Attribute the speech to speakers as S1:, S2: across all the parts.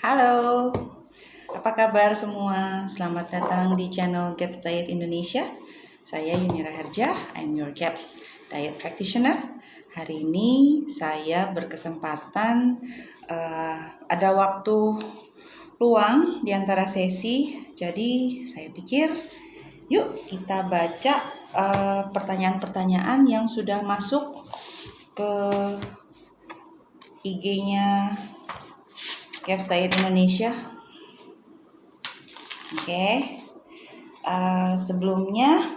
S1: Halo, apa kabar semua? Selamat datang di channel Gaps Diet Indonesia. Saya Yunira Herja, I'm your Gaps Diet Practitioner. Hari ini saya berkesempatan ada waktu luang di antara sesi. Jadi saya pikir yuk kita baca pertanyaan-pertanyaan yang sudah masuk ke IG-nya Gaps Diet Indonesia. Oke. Sebelumnya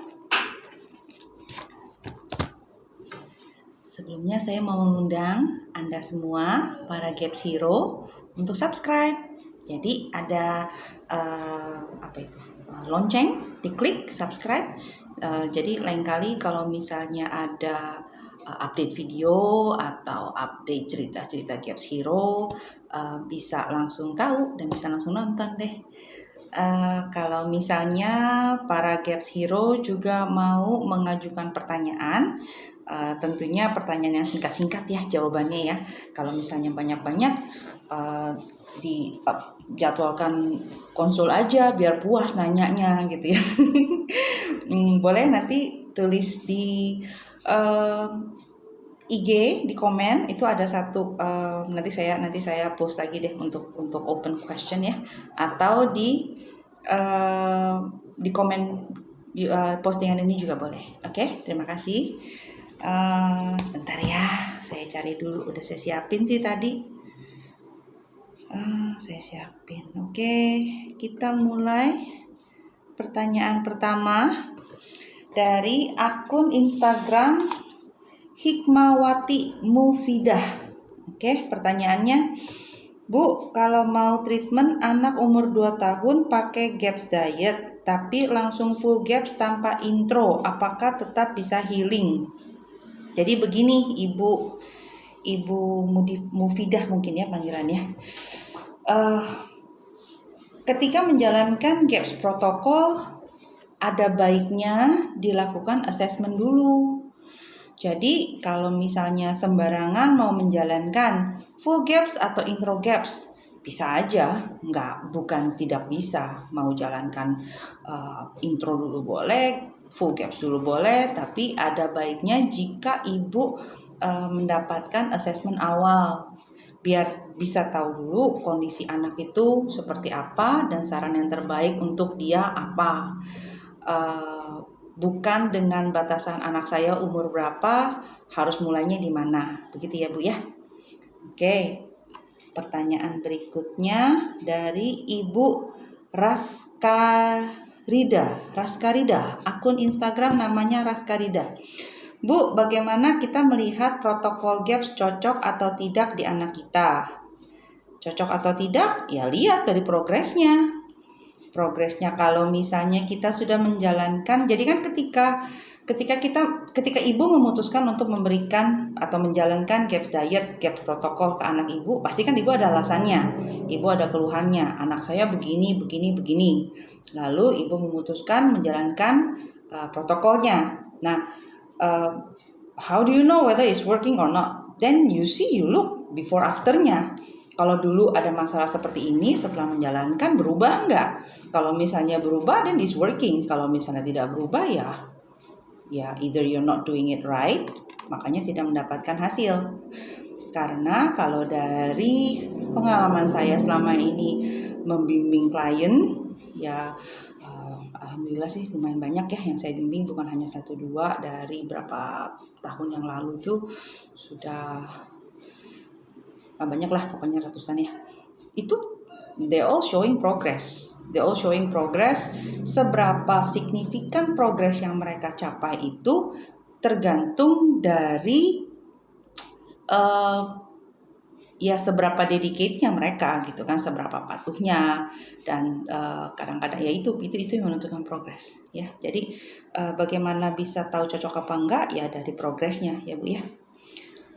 S1: saya mau mengundang Anda semua para Gaps Hero untuk subscribe. Jadi ada lonceng, diklik subscribe. Jadi lain kali kalau misalnya ada update video atau update cerita-cerita Gaps Hero, bisa langsung tahu dan bisa langsung nonton deh. Kalau misalnya para Gaps Hero juga mau mengajukan pertanyaan, tentunya pertanyaan yang singkat-singkat ya jawabannya ya. Kalau misalnya banyak-banyak, dijadwalkan konsul aja biar puas nanyanya gitu ya. Boleh nanti tulis di IG di komen, itu ada satu nanti saya post lagi deh untuk open question ya, atau di komen postingan ini juga boleh. Oke, terima kasih. Sebentar ya, saya cari dulu. Udah saya siapin sih tadi. Saya siapin. Oke, kita mulai. Pertanyaan pertama dari akun Instagram Hikmawati Mufidah. Oke, pertanyaannya, Bu, kalau mau treatment anak umur 2 tahun pakai Gaps Diet, tapi langsung full Gaps tanpa intro, apakah tetap bisa healing? Jadi begini, Ibu Mufidah mungkin ya panggilannya. Ketika menjalankan Gaps protokol, ada baiknya dilakukan assessment dulu. Jadi kalau misalnya sembarangan mau menjalankan full Gaps atau intro Gaps, bisa aja, bukan tidak bisa. Mau jalankan intro dulu boleh, full Gaps dulu boleh, tapi ada baiknya jika ibu mendapatkan assessment awal, biar bisa tahu dulu kondisi anak itu seperti apa dan saran yang terbaik untuk dia apa. Bukan dengan batasan anak saya umur berapa, harus mulainya di mana. Begitu ya Bu ya. Oke. Pertanyaan berikutnya dari Ibu Raskarida. Akun Instagram namanya Raskarida. Bu, bagaimana kita melihat protokol Gaps cocok atau tidak di anak kita? Cocok atau tidak? Ya lihat dari progresnya. Kalau misalnya kita sudah menjalankan, jadi kan ketika ibu memutuskan untuk memberikan atau menjalankan Gaps Diet, Gaps protokol ke anak ibu, pasti kan ibu ada alasannya, ibu ada keluhannya, anak saya begini. Lalu ibu memutuskan menjalankan protokolnya. Nah, how do you know whether it's working or not? Then you look before afternya. Kalau dulu ada masalah seperti ini, setelah menjalankan berubah nggak? Kalau misalnya berubah, then it's working. Kalau misalnya tidak berubah, ya either you're not doing it right, makanya tidak mendapatkan hasil. Karena kalau dari pengalaman saya selama ini membimbing klien, ya alhamdulillah sih lumayan banyak ya yang saya bimbing, bukan hanya 1-2, dari berapa tahun yang lalu itu sudah banyak lah, pokoknya ratusan ya. Itu they all showing progress. Seberapa signifikan progress yang mereka capai itu tergantung dari seberapa dedicate-nya mereka gitu kan, seberapa patuhnya, dan kadang-kadang ya itu yang menentukan progress ya. Jadi bagaimana bisa tahu cocok apa enggak, ya dari progresnya ya Bu ya.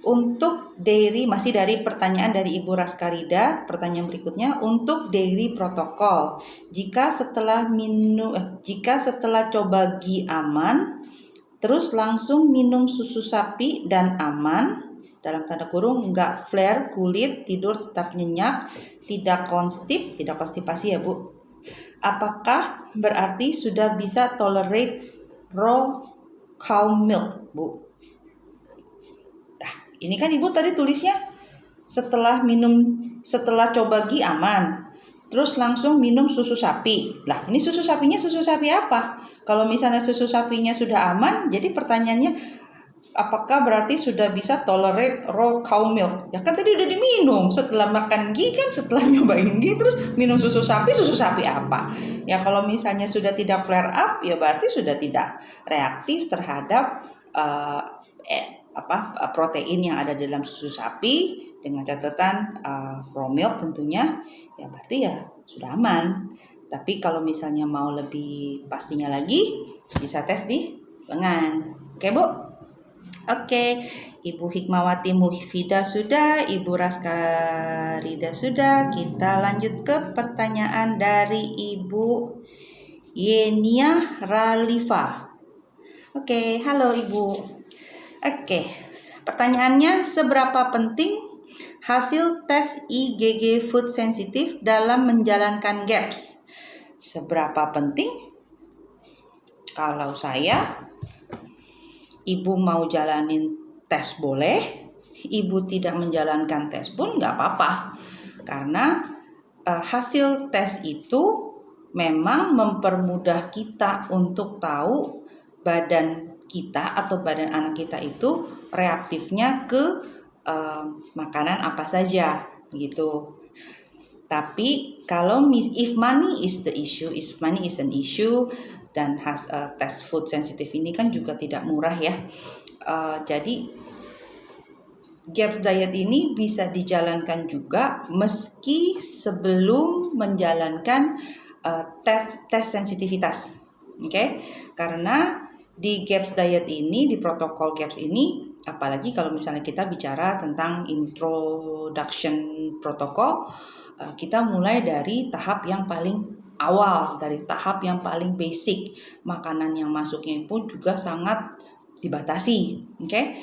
S1: Untuk dairy, masih dari pertanyaan dari Ibu Raskarida, pertanyaan berikutnya, untuk dairy protokol, jika setelah coba GI aman, terus langsung minum susu sapi dan aman, dalam tanda kurung nggak flare kulit, tidur tetap nyenyak, tidak konstipasi ya Bu. Apakah berarti sudah bisa tolerate raw cow milk Bu? Nah, ini kan Ibu tadi tulisnya setelah coba GI aman, terus langsung minum susu sapi. Lah, ini susu sapinya susu sapi apa? Kalau misalnya susu sapinya sudah aman, jadi pertanyaannya apakah berarti sudah bisa tolerate raw cow milk? Ya kan tadi udah diminum setelah makan GI kan, setelah nyobain GI terus minum susu sapi apa? Ya kalau misalnya sudah tidak flare up, ya berarti sudah tidak reaktif terhadap protein yang ada dalam susu sapi, dengan catatan raw milk tentunya, ya berarti ya sudah aman. Tapi kalau misalnya mau lebih pastinya lagi, bisa tes di lengan. Oke Bu? Oke, Ibu Hikmawati Muhfida sudah, Ibu Raskarida sudah. Kita lanjut ke pertanyaan dari Ibu Yenia Ralifa. Oke, halo Ibu. Oke, pertanyaannya, seberapa penting hasil tes IgG food sensitif dalam menjalankan GAPS? Seberapa penting? Kalau saya, Ibu mau jalanin tes boleh, Ibu tidak menjalankan tes pun nggak apa-apa. Karena hasil tes itu memang mempermudah kita untuk tahu badan kita atau badan anak kita itu reaktifnya ke makanan apa saja, begitu. Tapi kalau if money is an issue, dan tes food sensitif ini kan juga tidak murah ya. Jadi GAPS diet ini bisa dijalankan juga meski sebelum menjalankan tes sensitivitas. Oke? Karena di GAPS diet ini, di protokol GAPS ini, apalagi kalau misalnya kita bicara tentang introduction protokol, kita mulai dari tahap yang paling awal, dari tahap yang paling basic. Makanan yang masuknya pun juga sangat dibatasi. Oke?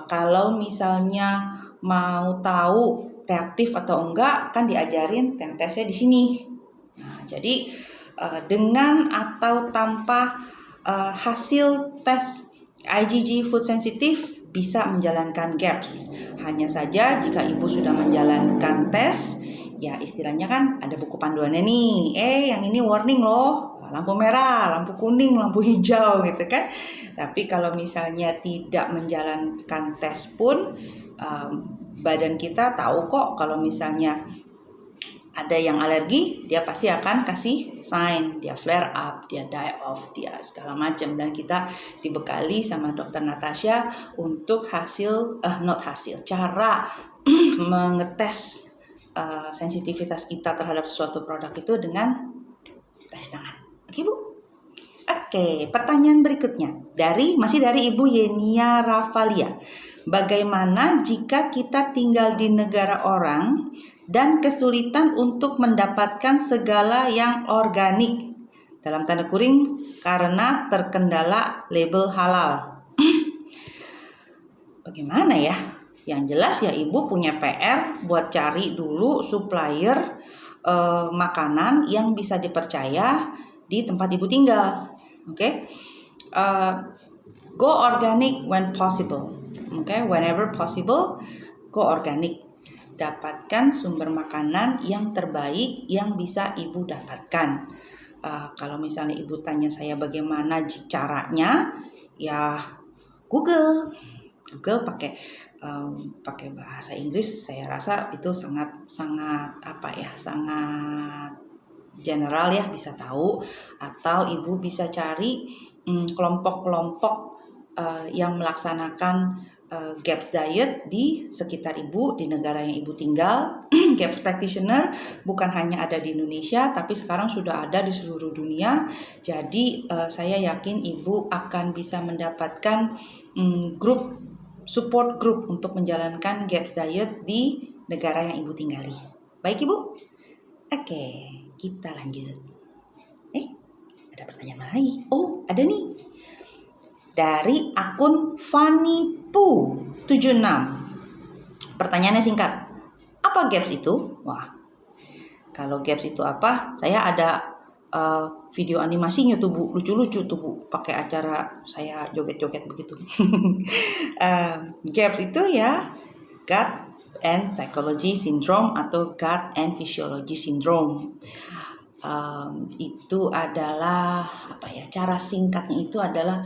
S1: Kalau misalnya mau tahu reaktif atau enggak, kan diajarin tesnya di sini. Nah, jadi dengan atau tanpa hasil tes IgG food sensitif bisa menjalankan GAPS. Hanya saja jika Ibu sudah menjalankan tes, ya istilahnya kan ada buku panduannya nih. Yang ini warning loh, lampu merah, lampu kuning, lampu hijau gitu kan. Tapi kalau misalnya tidak menjalankan tes pun, badan kita tahu kok kalau misalnya ada yang alergi, dia pasti akan kasih sign, dia flare up, dia die off, dia segala macam. Dan kita dibekali sama Dokter Natasha untuk cara mengetes sensitivitas kita terhadap suatu produk itu dengan tes tangan. Oke Bu? Oke, pertanyaan berikutnya masih dari Ibu Yenia Ravalia. Bagaimana jika kita tinggal di negara orang dan kesulitan untuk mendapatkan segala yang organik, dalam tanda kurung, karena terkendala label halal? Bagaimana ya? Yang jelas ya Ibu punya PR buat cari dulu supplier makanan yang bisa dipercaya di tempat Ibu tinggal. Oke? Go organic when possible. Oke, whenever possible, go organic. Dapatkan sumber makanan yang terbaik yang bisa Ibu dapatkan. Kalau misalnya Ibu tanya saya bagaimana caranya, ya Google pakai bahasa Inggris. Saya rasa itu sangat general ya, bisa tahu. Atau Ibu bisa cari kelompok-kelompok yang melaksanakan GAPS diet di sekitar Ibu, di negara yang Ibu tinggal. GAPS practitioner bukan hanya ada di Indonesia, tapi sekarang sudah ada di seluruh dunia. Jadi saya yakin Ibu akan bisa mendapatkan support group untuk menjalankan GAPS diet di negara yang Ibu tinggali. Baik Ibu? Oke, kita lanjut. Ada pertanyaan mana lagi? Oh, ada nih. Dari akun Fanny Pu 76. Pertanyaannya singkat. Apa gaps itu? Wah, kalau gaps itu apa? Saya ada video animasinya tuh Bu, lucu-lucu tuh Bu, pakai acara saya joget-joget begitu. Gaps itu ya gut and psychology syndrome atau gut and physiology syndrome. Itu adalah apa ya? Cara singkatnya itu adalah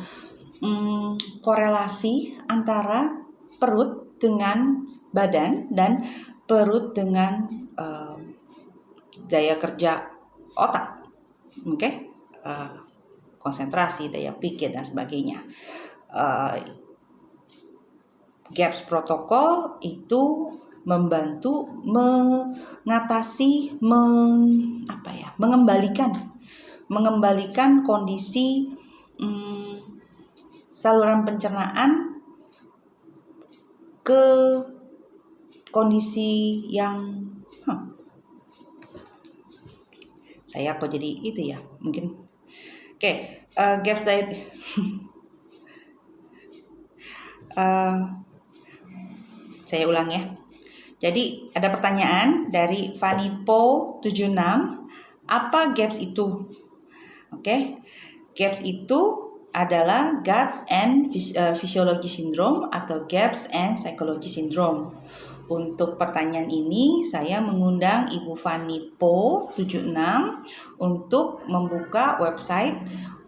S1: korelasi antara perut dengan badan dan perut dengan daya kerja otak, konsentrasi, daya pikir dan sebagainya. GAPS protokol itu membantu mengatasi, mengembalikan kondisi saluran pencernaan ke kondisi yang saya kok jadi itu ya mungkin. GAPS diet. Saya ulang ya. Jadi ada pertanyaan dari Vanipo 76, apa GAPS itu? GAPS itu adalah gut and physiology syndrome atau gaps and psychology syndrome. Untuk pertanyaan ini saya mengundang Ibu Vanipo 76 untuk membuka website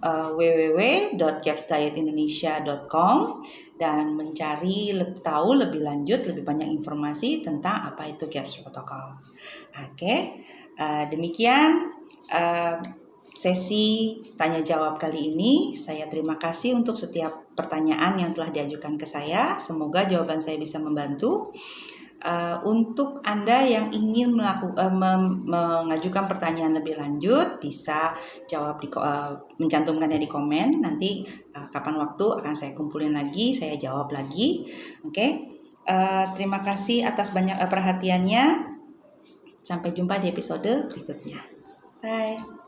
S1: www.gapsdietindonesia.com dan mencari tahu lebih lanjut, lebih banyak informasi tentang apa itu GAPS protokol. Demikian sesi tanya jawab kali ini. Saya terima kasih untuk setiap pertanyaan yang telah diajukan ke saya. Semoga jawaban saya bisa membantu. Untuk Anda yang ingin mengajukan pertanyaan lebih lanjut, bisa jawab mencantumkannya di komen. Nanti kapan waktu akan saya kumpulin lagi, saya jawab lagi. Terima kasih atas banyak perhatiannya. Sampai jumpa di episode berikutnya. Bye.